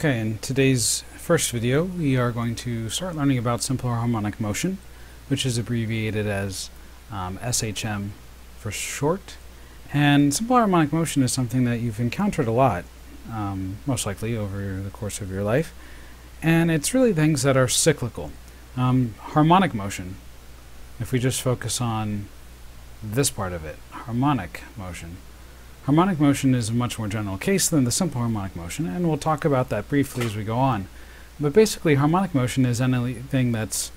Okay, in today's first video, we are going to start learning about simple harmonic motion, which is abbreviated as SHM for short. And simple harmonic motion is something that you've encountered a lot, most likely over the course of your life. And it's really things that are cyclical. Harmonic motion, if we just focus on this part of it, harmonic motion. Harmonic motion is a much more general case than the simple harmonic motion, and we'll talk about that briefly as we go on. But basically, harmonic motion is anything that's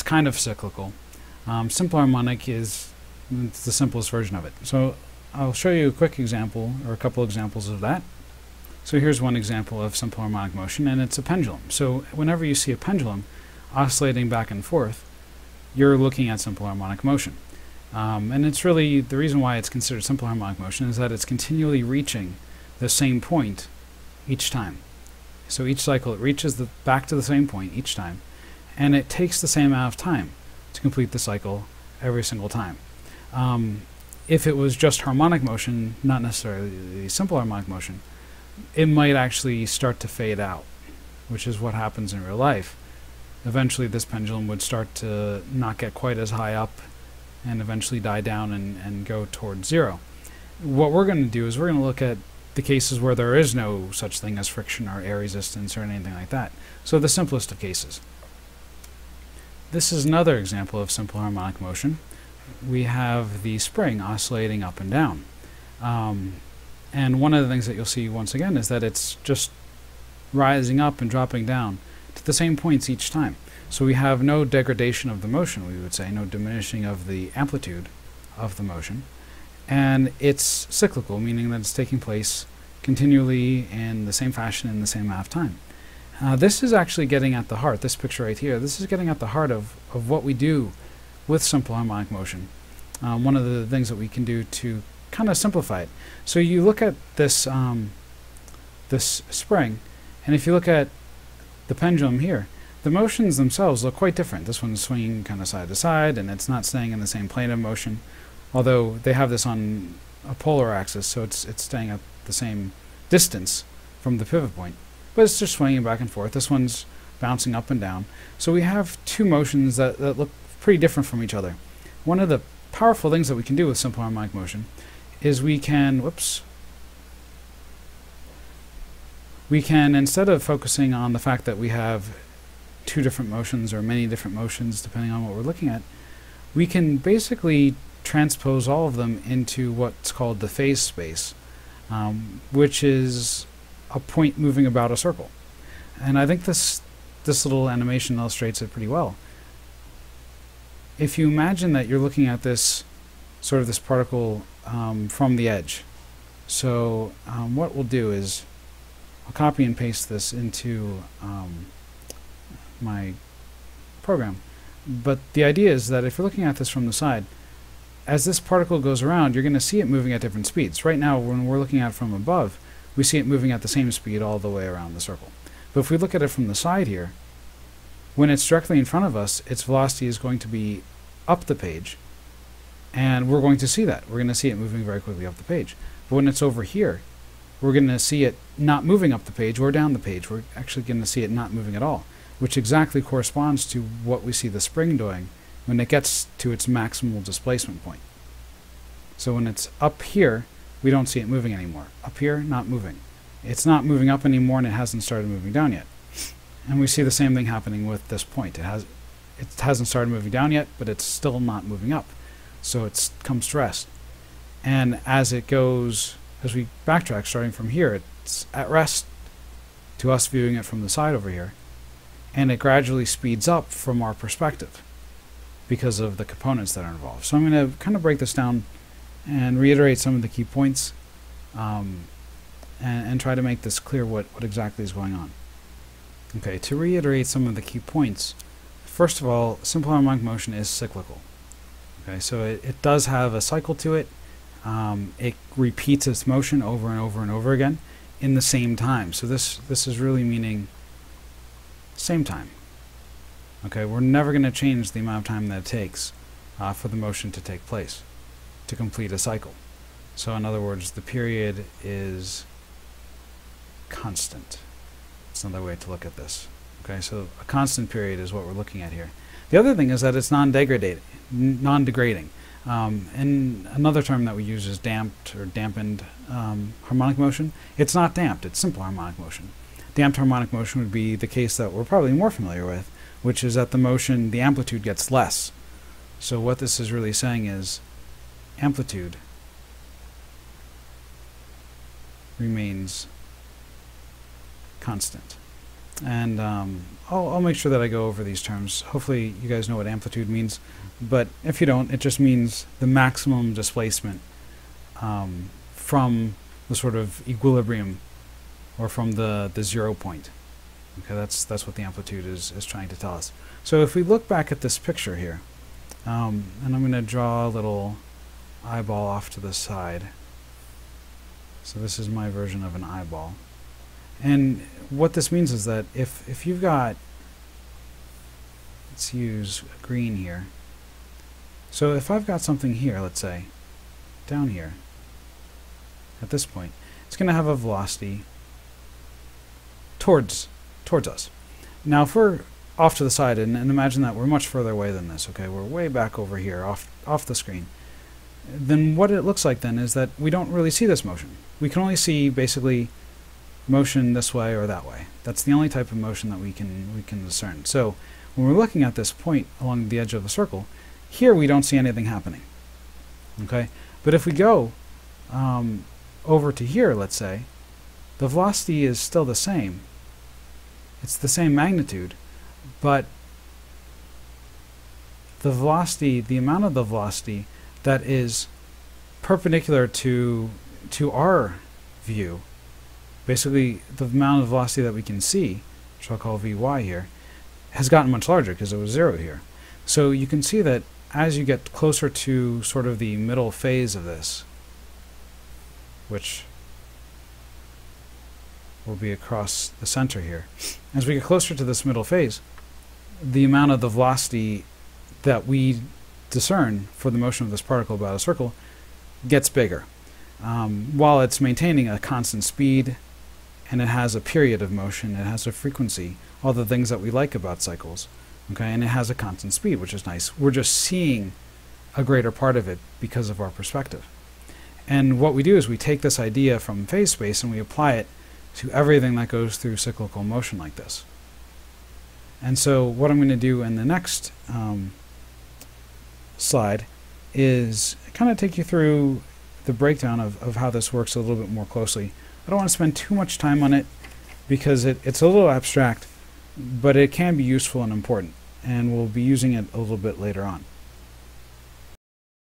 kind of cyclical. Simple harmonic is the simplest version of it. So I'll show you a quick example, or a couple examples of that. So here's one example of simple harmonic motion, and it's a pendulum. So whenever you see a pendulum oscillating back and forth, you're looking at simple harmonic motion. And it's really, the reason why it's considered simple harmonic motion is that it's continually reaching the same point each time. So each cycle it reaches back to the same point each time, and it takes the same amount of time to complete the cycle every single time. If it was just harmonic motion, not necessarily the simple harmonic motion, it might actually start to fade out, which is what happens in real life. Eventually this pendulum would start to not get quite as high up and eventually die down and go towards zero. What we're going to do is we're going to look at the cases where there is no such thing as friction or air resistance or anything like that. So the simplest of cases. This is another example of simple harmonic motion. We have the spring oscillating up and down. And one of the things that you'll see once again is that it's just rising up and dropping down to the same points each time. So we have no degradation of the motion, we would say, no diminishing of the amplitude of the motion. And it's cyclical, meaning that it's taking place continually in the same fashion in the same amount of time. This is actually getting at the heart, this picture right here, this is getting at the heart of what we do with simple harmonic motion. One of the things that we can do to kind of simplify it. So you look at this, this spring, and if you look at the pendulum here, the motions themselves look quite different. This one's swinging kind of side to side, and it's not staying in the same plane of motion, although they have this on a polar axis, so it's staying at the same distance from the pivot point. But it's just swinging back and forth. This one's bouncing up and down. So we have two motions that look pretty different from each other. One of the powerful things that we can do with simple harmonic motion is we can, instead of focusing on the fact that we have two different motions or many different motions depending on what we're looking at, we can basically transpose all of them into what's called the phase space, which is a point moving about a circle. And I think this little animation illustrates it pretty well. If you imagine that you're looking at this sort of this particle from the edge, so what we'll do is I'll copy and paste this into my program. But the idea is that if you're looking at this from the side, as this particle goes around, you're going to see it moving at different speeds. Right now, when we're looking at it from above, we see it moving at the same speed all the way around the circle. But if we look at it from the side here, when it's directly in front of us, its velocity is going to be up the page, and we're going to see that. We're going to see it moving very quickly up the page. But when it's over here, we're going to see it not moving up the page or down the page. We're actually going to see it not moving at all, which exactly corresponds to what we see the spring doing when it gets to its maximal displacement point. So when it's up here, we don't see it moving anymore. Up here, not moving. It's not moving up anymore, and it hasn't started moving down yet. And we see the same thing happening with this point. It hasn't started moving down yet, but it's still not moving up. So it comes to rest. And as it goes, as we backtrack starting from here, it's at rest to us viewing it from the side over here, and it gradually speeds up from our perspective because of the components that are involved. So I'm going to kind of break this down and reiterate some of the key points and try to make this clear what exactly is going on. Okay, to reiterate some of the key points, first of all, simple harmonic motion is cyclical. Okay, so it does have a cycle to it. It repeats its motion over and over and over again in the same time. So this is really meaning same time. Okay, we're never going to change the amount of time that it takes for the motion to take place to complete a cycle. So in other words, the period is constant. That's another way to look at this. Okay, so a constant period is what we're looking at here. The other thing is that it's non-degrading. And another term that we use is damped or dampened harmonic motion. It's not damped, it's simple harmonic motion. Damped harmonic motion would be the case that we're probably more familiar with, which is that the motion, the amplitude gets less. So what this is really saying is amplitude remains constant. And I'll make sure that I go over these terms. Hopefully you guys know what amplitude means, but if you don't, it just means the maximum displacement from the sort of equilibrium or from the 0 point. Okay, that's what the amplitude is trying to tell us. So if we look back at this picture here, and I'm going to draw a little eyeball off to the side. So this is my version of an eyeball. And what this means is that if you've got, let's use green here. So if I've got something here, let's say, down here, at this point, it's going to have a velocity towards us. Now if we're off to the side, and imagine that we're much further away than this, okay, we're way back over here, off the screen, then what it looks like then is that we don't really see this motion. We can only see basically motion this way or that way. That's the only type of motion that we can discern. So when we're looking at this point along the edge of the circle, here we don't see anything happening. Okay, but if we go over to here, let's say, the velocity is still the same. It's the same magnitude, but the velocity, the amount of the velocity that is perpendicular to our view, basically the amount of velocity that we can see, which I'll call Vy here, has gotten much larger because it was 0 here. So you can see that as you get closer to sort of the middle phase of this, which will be across the center here, as we get closer to this middle phase, the amount of the velocity that we discern for the motion of this particle about a circle gets bigger, while it's maintaining a constant speed, and it has a period of motion, it has a frequency, all the things that we like about cycles, okay, and it has a constant speed, which is nice. We're just seeing a greater part of it because of our perspective. And what we do is we take this idea from phase space and we apply it to everything that goes through cyclical motion like this. And so what I'm going to do in the next slide is kind of take you through the breakdown of how this works a little bit more closely. I don't want to spend too much time on it because it's a little abstract, but it can be useful and important, and we'll be using it a little bit later on.